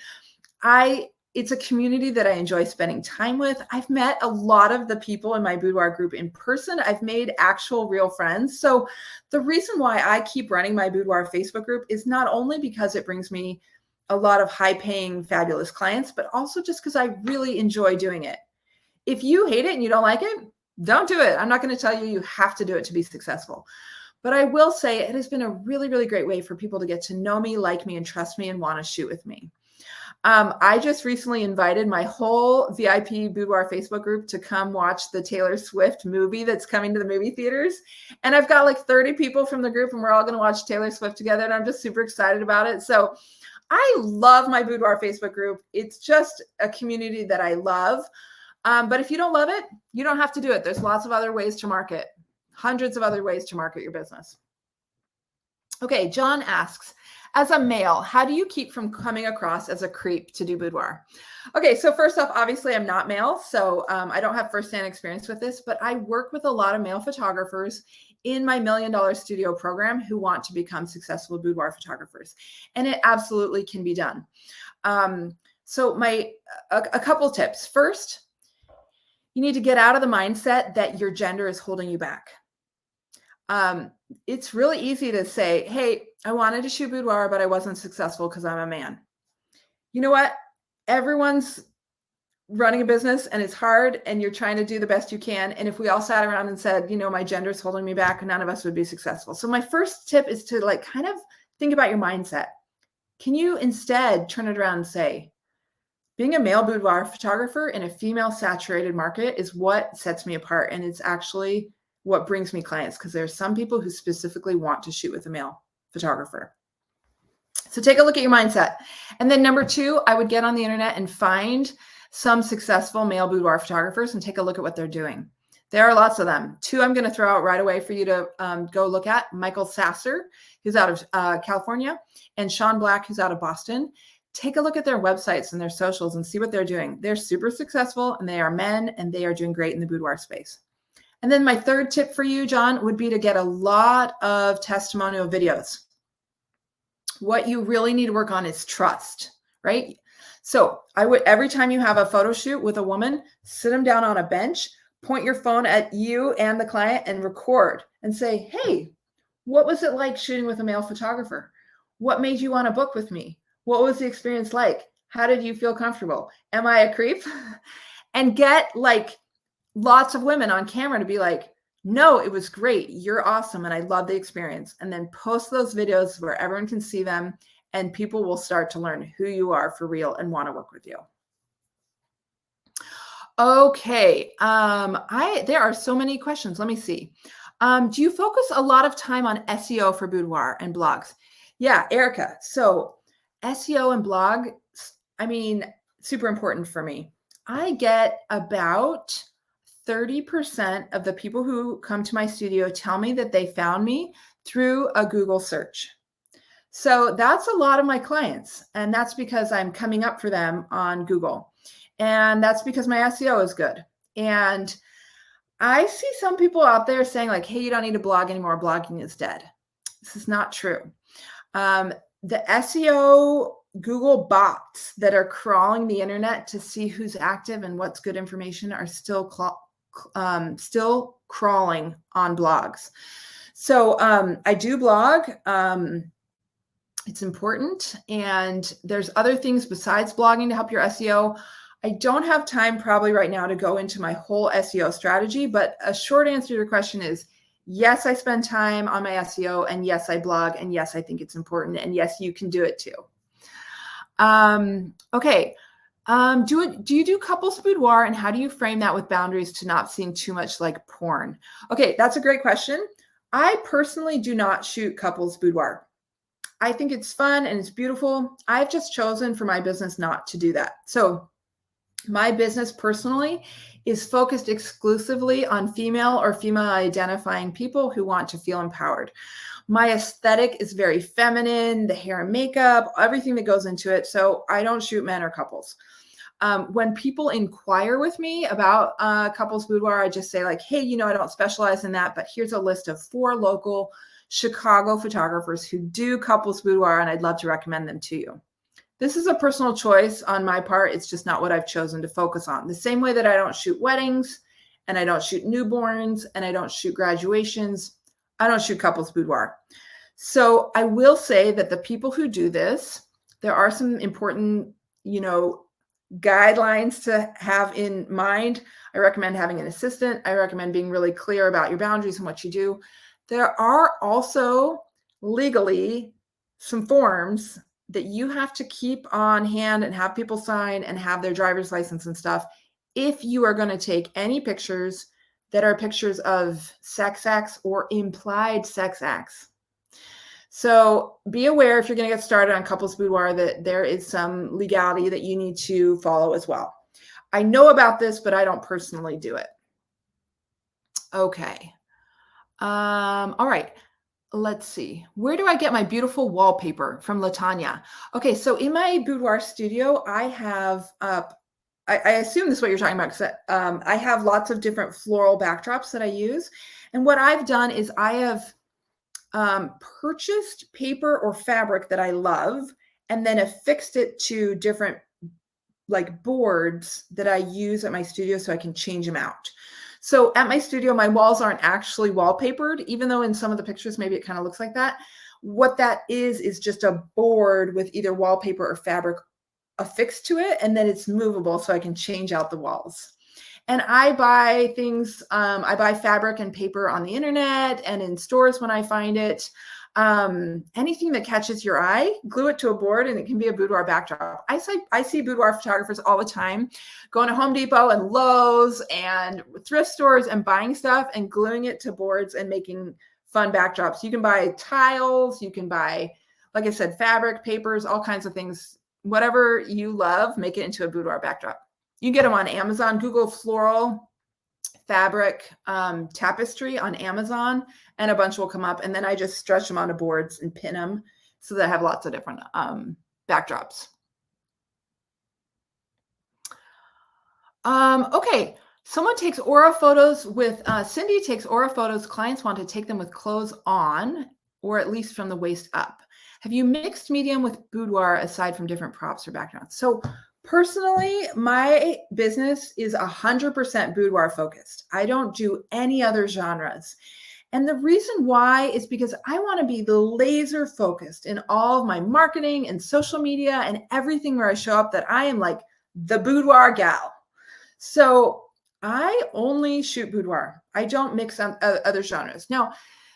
B: It's a community that I enjoy spending time with. I've met a lot of the people in my boudoir group in person. I've made actual real friends. So the reason why I keep running my boudoir Facebook group is not only because it brings me a lot of high-paying, fabulous clients, but also just because I really enjoy doing it. If you hate it and you don't like it, don't do it. I'm not going to tell you you have to do it to be successful. But I will say it has been a really, really great way for people to get to know me, like me, and trust me and want to shoot with me. I just recently invited my whole VIP Boudoir Facebook group to come watch the Taylor Swift movie that's coming to the movie theaters. And I've got like 30 people from the group, and we're all going to watch Taylor Swift together. And I'm just super excited about it. So I love my Boudoir Facebook group. It's just a community that I love. But if you don't love it, you don't have to do it. There's lots of other ways to market, hundreds of other ways to market your business. Okay, John asks, as a male, how do you keep from coming across as a creep to do boudoir? Okay, so first off, obviously I'm not male, so I don't have firsthand experience with this, but I work with a lot of male photographers in my $1 Million Studio program who want to become successful boudoir photographers, and it absolutely can be done. So a couple tips. First, you need to get out of the mindset that your gender is holding you back. It's really easy to say, hey, I wanted to shoot boudoir, but I wasn't successful because I'm a man. You know what? Everyone's running a business and it's hard and you're trying to do the best you can. And if we all sat around and said, you know, my gender's holding me back, none of us would be successful. So my first tip is to like kind of think about your mindset. Can you instead turn it around and say, being a male boudoir photographer in a female saturated market is what sets me apart. And it's actually what brings me clients, because there's some people who specifically want to shoot with a male photographer. So take a look at your mindset. And then number two, I would get on the internet and find some successful male boudoir photographers and take a look at what they're doing. There are lots of them. Two I'm going to throw out right away for you to go look at. Michael Sasser, who's out of California, and Sean Black, who's out of Boston. Take a look at their websites and their socials and see what they're doing. They're super successful and they are men and they are doing great in the boudoir space. And then my third tip for you, John, would be to get a lot of testimonial videos. What you really need to work on is trust, right? So I would, every time you have a photo shoot with a woman, sit them down on a bench, point your phone at you and the client and record and say, hey, what was it like shooting with a male photographer? What made you want to book with me? What was the experience like? How did you feel comfortable? Am I a creep? And get like lots of women on camera to be like, no, it was great. You're awesome. And I love the experience. And then post those videos where everyone can see them and people will start to learn who you are for real and want to work with you. Okay. There are so many questions. Let me see. Do you focus a lot of time on SEO for Boudoir and blogs? Yeah, Erica. So SEO and blog, I mean, super important for me. I get about 30% of the people who come to my studio tell me that they found me through a Google search. So that's a lot of my clients. And that's because I'm coming up for them on Google. And that's because my SEO is good. And I see some people out there saying like, hey, you don't need to blog anymore. Blogging is dead. This is not true. The SEO Google bots that are crawling the internet to see who's active and what's good information are still crawling on blogs. So I do blog. It's important. And there's other things besides blogging to help your SEO. I don't have time probably right now to go into my whole SEO strategy, but a short answer to your question is, yes, I spend time on my SEO, and yes, I blog, and yes, I think it's important, and yes, you can do it too. Okay. Do you do couples boudoir, and how do you frame that with boundaries to not seem too much like porn? Okay, that's a great question. I personally do not shoot couples boudoir. I think it's fun and it's beautiful. I've just chosen for my business not to do that. So my business personally is focused exclusively on female or female identifying people who want to feel empowered. My aesthetic is very feminine, the hair and makeup, everything that goes into it. So I don't shoot men or couples. When people inquire with me about couples boudoir, I just say like, hey, I don't specialize in that, but here's a list of 4 local Chicago photographers who do couples boudoir, and I'd love to recommend them to you. This is a personal choice on my part. It's just not what I've chosen to focus on. The same way that I don't shoot weddings, and I don't shoot newborns, and I don't shoot graduations, I don't shoot couples boudoir. So I will say that the people who do this, there are some important, guidelines to have in mind. I recommend having an assistant. I recommend being really clear about your boundaries and what you do. There are also legally some forms that you have to keep on hand and have people sign and have their driver's license and stuff if you are going to take any pictures that are pictures of sex acts or implied sex acts. So be aware if you're going to get started on couples boudoir that there is some legality that you need to follow as well. I know about this, but I don't personally do it. Okay. All right. Let's see. Where do I get my beautiful wallpaper? From Latanya. Okay. So in my boudoir studio, I have, I assume this is what you're talking about, because I have lots of different floral backdrops that I use. And what I've done is I have purchased paper or fabric that I love, and then affixed it to different like boards that I use at my studio so I can change them out. So at my studio, my walls aren't actually wallpapered, even though in some of the pictures, maybe it kind of looks like that. What that is just a board with either wallpaper or fabric affixed to it, and then it's movable so I can change out the walls. And I buy things, I buy fabric and paper on the internet and in stores when I find it. Anything that catches your eye, glue it to a board, and it can be a boudoir backdrop. I see boudoir photographers all the time going to Home Depot and Lowe's and thrift stores and buying stuff and gluing it to boards and making fun backdrops. You can buy tiles, you can buy, like I said, fabric, papers, all kinds of things. Whatever you love, make it into a boudoir backdrop. You can get them on Amazon. Google floral fabric tapestry on Amazon, and a bunch will come up. And then I just stretch them onto boards and pin them so that I have lots of different backdrops. Okay. Someone takes aura photos with, Cindy takes aura photos. Clients want to take them with clothes on, or at least from the waist up. Have you mixed medium with boudoir aside from different props or backgrounds? So personally, my business is 100% boudoir focused. I don't do any other genres. And the reason why is because I want to be the laser focused in all of my marketing and social media and everything where I show up, that I am like the boudoir gal. So I only shoot boudoir. I don't mix other genres. Now,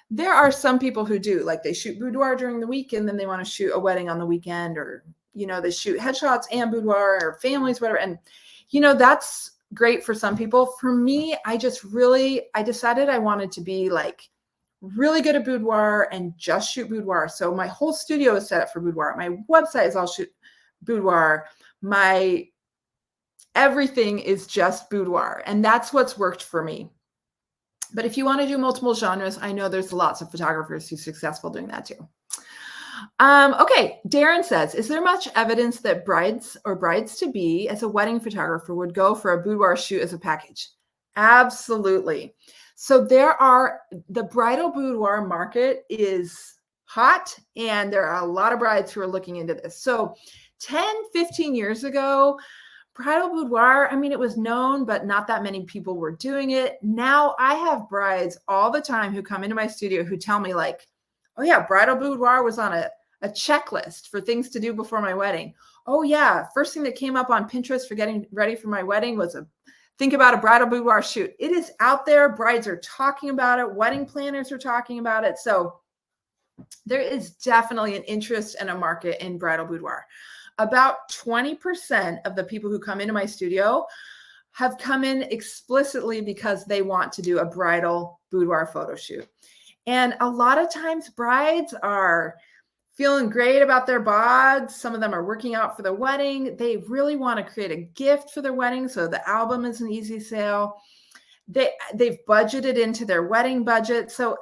B: there are some people who do, like they shoot boudoir during the week and then they want to shoot a wedding on the weekend, or, they shoot headshots and boudoir, or families, whatever. And, that's great for some people. For me, I decided I wanted to be like really good at boudoir and just shoot boudoir. So my whole studio is set up for boudoir. My website is all shoot boudoir. My everything is just boudoir. And that's what's worked for me. But if you want to do multiple genres, I know there's lots of photographers who's successful doing that too. Okay, Darren says, is there much evidence that brides or brides-to-be as a wedding photographer would go for a boudoir shoot as a package? Absolutely. So the bridal boudoir market is hot, and there are a lot of brides who are looking into this. So 10, 15 years ago, bridal boudoir, it was known, but not that many people were doing it. Now I have brides all the time who come into my studio who tell me like, oh yeah, bridal boudoir was on a checklist for things to do before my wedding. Oh yeah, first thing that came up on Pinterest for getting ready for my wedding was think about a bridal boudoir shoot. It is out there. Brides are talking about it. Wedding planners are talking about it. So there is definitely an interest and a market in bridal boudoir. About 20% of the people who come into my studio have come in explicitly because they want to do a bridal boudoir photo shoot. And a lot of times brides are feeling great about their bods. Some of them are working out for the wedding. They really want to create a gift for their wedding, so the album is an easy sale. They've budgeted into their wedding budget. So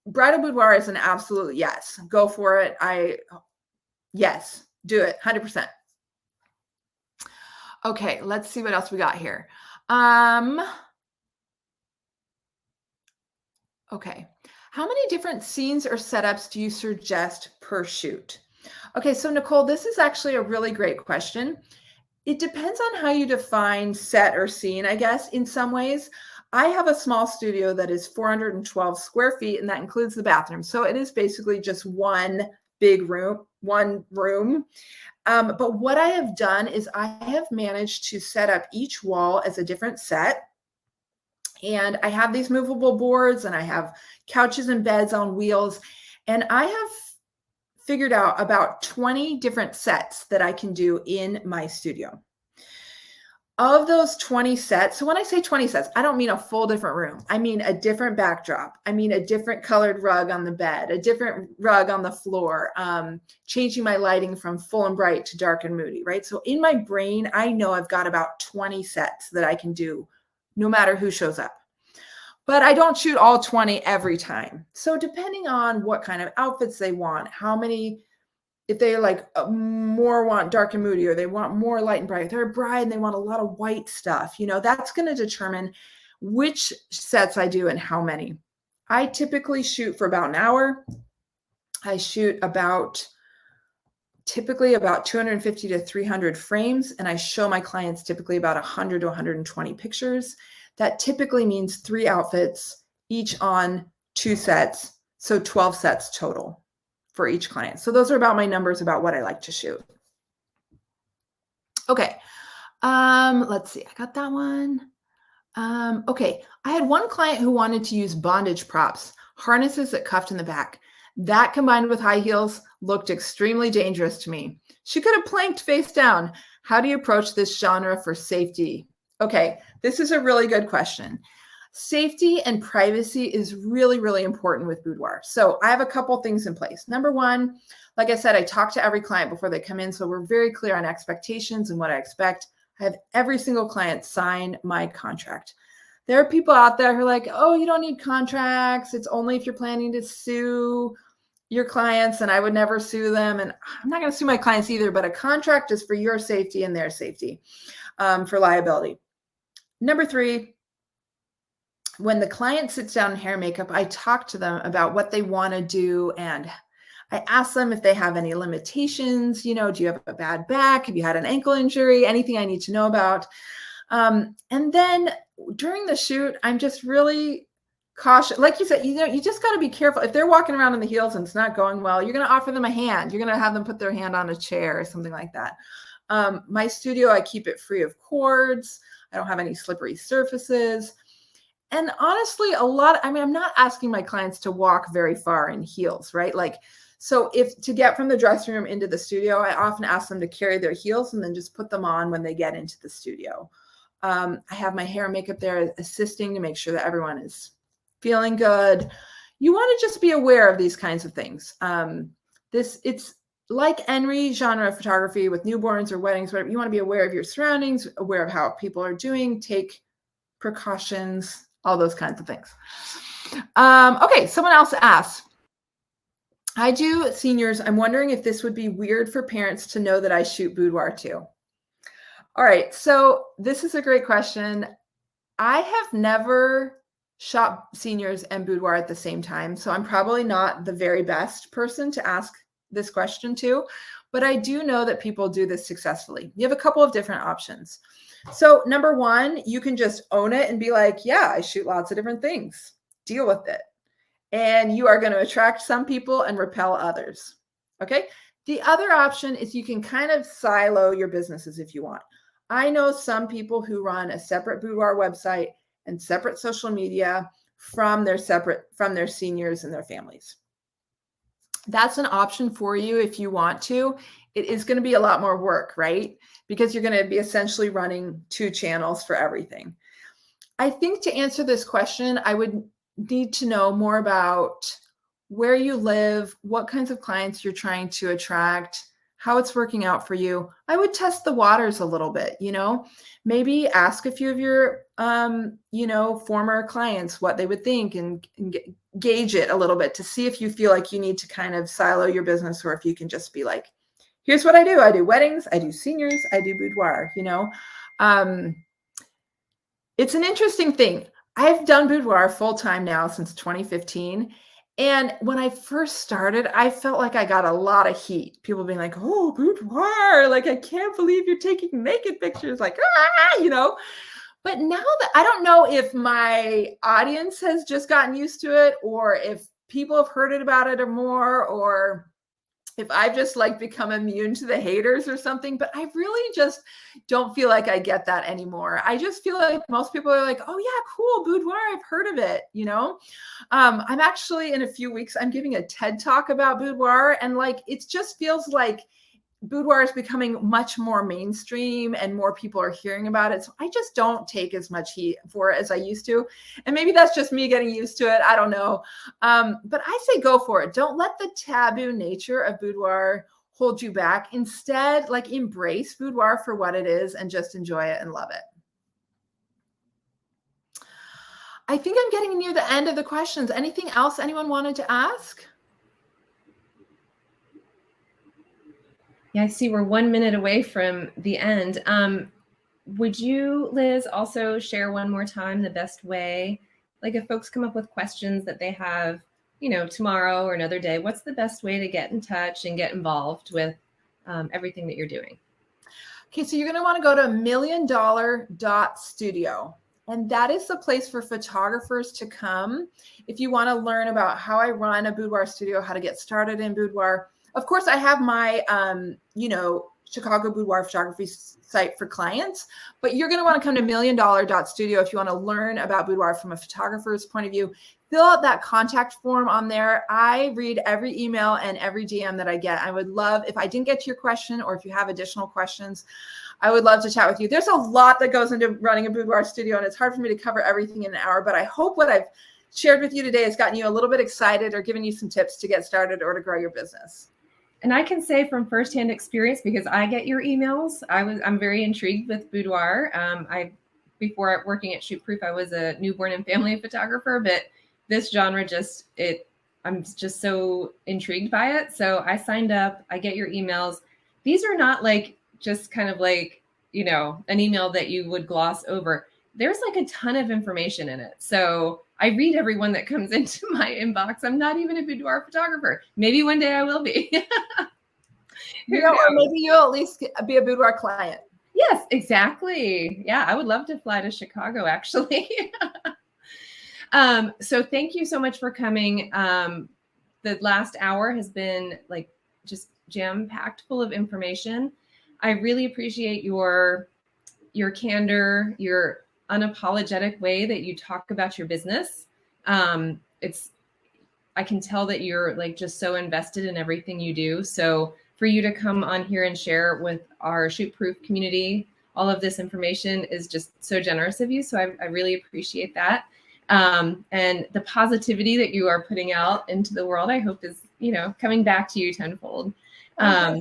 B: bridal boudoir is an absolute yes. Go for it. Yes. Do it, 100%. Okay, let's see what else we got here. Okay, how many different scenes or setups do you suggest per shoot? Okay, so Nicole, this is actually a really great question. It depends on how you define set or scene, I guess, in some ways. I have a small studio that is 412 square feet, and that includes the bathroom. So it is basically just one big room, one room. But what I have done is I have managed to set up each wall as a different set. And I have these movable boards, and I have couches and beds on wheels. And I have figured out about 20 different sets that I can do in my studio. Of those 20 sets, so when I say 20 sets, I don't mean a full different room. I mean a different backdrop. I mean a different colored rug on the bed, a different rug on the floor, changing my lighting from full and bright to dark and moody, right? So in my brain, I know I've got about 20 sets that I can do no matter who shows up. But I don't shoot all 20 every time. So depending on what kind of outfits they want, how many, if they like more want dark and moody, or they want more light and bright, if they're a bride and they want a lot of white stuff, that's going to determine which sets I do and how many. I typically shoot for about an hour. I shoot typically about 250 to 300 frames, and I show my clients typically about 100 to 120 pictures. That typically means 3 outfits, each on 2 sets, so 12 sets total for each client. So those are about my numbers about what I like to shoot. Okay. Let's see. I got that one. Okay. I had one client who wanted to use bondage props, harnesses that cuffed in the back. That combined with high heels looked extremely dangerous to me. She could have planked face down. How do you approach this genre for safety? Okay. This is a really good question. Safety and privacy is really, really important with boudoir. So I have a couple things in place. Number one, like I said, I talk to every client before they come in. So we're very clear on expectations and what I expect. I have every single client sign my contract. There are people out there who are like, oh, you don't need contracts. It's only if you're planning to sue your clients, and I would never sue them. And I'm not going to sue my clients either, but a contract is for your safety and their safety, for liability. Number 3, when the client sits down in hair and makeup, I talk to them about what they want to do. And I ask them if they have any limitations. Do you have a bad back? Have you had an ankle injury? Anything I need to know about? And then during the shoot, I'm just really caution, like you said, you just got to be careful. If they're walking around in the heels and it's not going well, you're going to offer them a hand. You're going to have them put their hand on a chair or something like that. My studio, I keep it free of cords. I don't have any slippery surfaces. And honestly, I'm not asking my clients to walk very far in heels, right? Like, so if to get from the dressing room into the studio, I often ask them to carry their heels and then just put them on when they get into the studio. I have my hair and makeup there assisting to make sure that everyone is feeling good. You want to just be aware of these kinds of things. It's like any genre of photography with newborns or weddings, whatever. You want to be aware of your surroundings, aware of how people are doing, take precautions, all those kinds of things. Okay, someone else asked, I do seniors. I'm wondering if this would be weird for parents to know that I shoot boudoir too. All right, so this is a great question. I have never shot seniors and boudoir at the same time, so I'm probably not the very best person to ask this question to, but I do know that people do this successfully. You have a couple of different options. So number one, you can just own it and be like, yeah, I shoot lots of different things. Deal with it. And you are going to attract some people and repel others. Okay. The other option is you can kind of silo your businesses if you want. I know some people who run a separate boudoir website and separate social media from their seniors and their families. That's an option for you if you want to. It is going to be a lot more work, right? Because you're going to be essentially running 2 channels for everything. I think to answer this question, I would need to know more about where you live, what kinds of clients you're trying to attract, how it's working out for you. I would test the waters a little bit, maybe ask a few of your, former clients what they would think and gauge it a little bit to see if you feel like you need to kind of silo your business or if you can just be like, here's what I do. I do weddings, I do seniors, I do boudoir, It's an interesting thing. I've done boudoir full-time now since 2015. And when I first started, I felt like I got a lot of heat. People being like, oh, boudoir, like, I can't believe you're taking naked pictures, like, But now that I don't know if my audience has just gotten used to it or if people have heard about it or more, or if I've just like become immune to the haters or something, but I really just don't feel like I get that anymore. I just feel like most people are like, oh yeah, cool, boudoir, I've heard of it, I'm actually in a few weeks, I'm giving a TED talk about boudoir, and like, it just feels like boudoir is becoming much more mainstream and more people are hearing about it. So I just don't take as much heat for it as I used to. And maybe that's just me getting used to it. I don't know. But I say go for it. Don't let the taboo nature of boudoir hold you back. Instead, like, embrace boudoir for what it is and just enjoy it and love it. I think I'm getting near the end of the questions. Anything else anyone wanted to ask?
A: Yeah, I see we're 1 minute away from the end. Would you, Liz, also share one more time the best way? Like, if folks come up with questions that they have, tomorrow or another day, what's the best way to get in touch and get involved with everything that you're doing?
B: Okay, so you're going to want to go to milliondollar.studio. And that is the place for photographers to come if you want to learn about how I run a boudoir studio, how to get started in boudoir. Of course, I have my, Chicago boudoir photography site for clients, but you're going to want to come to milliondollar.studio if you want to learn about boudoir from a photographer's point of view. Fill out that contact form on there. I read every email and every DM that I get. I would love, if I didn't get to your question or if you have additional questions, I would love to chat with you. There's a lot that goes into running a boudoir studio, and it's hard for me to cover everything in an hour, but I hope what I've shared with you today has gotten you a little bit excited or given you some tips to get started or to grow your business.
A: And I can say from firsthand experience, because I get your emails, I'm very intrigued with boudoir. Before working at ShootProof, I was a newborn and family photographer, but this genre I'm just so intrigued by it. So I signed up, I get your emails. These are not like just kind of like, an email that you would gloss over. There's like a ton of information in it. So I read every one that comes into my inbox. I'm not even a boudoir photographer. Maybe one day I will be.
B: Or maybe you'll at least be a boudoir client.
A: Yes, exactly. Yeah, I would love to fly to Chicago, actually. So thank you so much for coming. The last hour has been like just jam-packed full of information. I really appreciate your candor, your unapologetic way that you talk about your business. I can tell that you're like just so invested in everything you do. So for you to come on here and share with our ShootProof community all of this information is just so generous of you. So I really appreciate that. And the positivity that you are putting out into the world, I hope is, coming back to you tenfold. Yeah.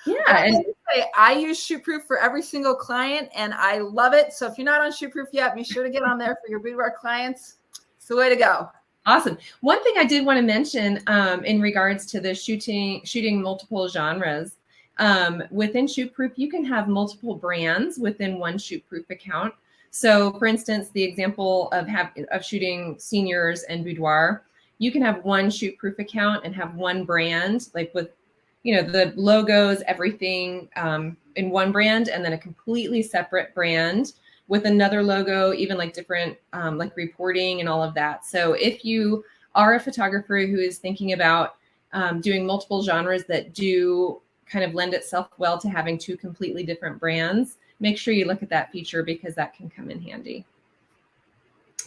A: And
B: I use ShootProof for every single client and I love it. So if you're not on ShootProof yet, be sure to get on there for your boudoir clients. It's the way to go.
A: Awesome. One thing I did want to mention in regards to the shooting multiple genres, within ShootProof, you can have multiple brands within one ShootProof account. So for instance, the example of shooting seniors and boudoir, you can have one ShootProof account and have one brand, like with, the logos, everything in one brand, and then a completely separate brand with another logo, even like different like reporting and all of that. So if you are a photographer who is thinking about doing multiple genres that do kind of lend itself well to having two completely different brands, make sure you look at that feature because that can come in handy.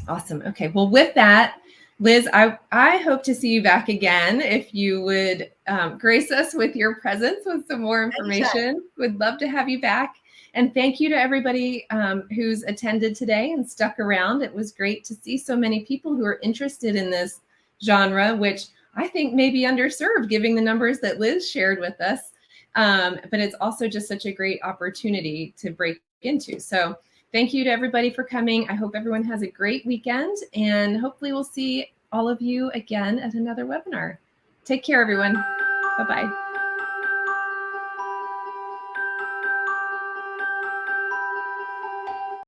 A: Awesome. Okay. Well, with that, Liz, I hope to see you back again. If you would grace us with your presence with some more information,
B: Anytime.
A: Would love to have you back. And thank you to everybody who's attended today and stuck around. It was great to see so many people who are interested in this genre, which I think may be underserved, given the numbers that Liz shared with us. But it's also just such a great opportunity to break into. So thank you to everybody for coming. I hope everyone has a great weekend, and hopefully we'll see all of you again at another webinar. Take care, everyone. Bye-bye.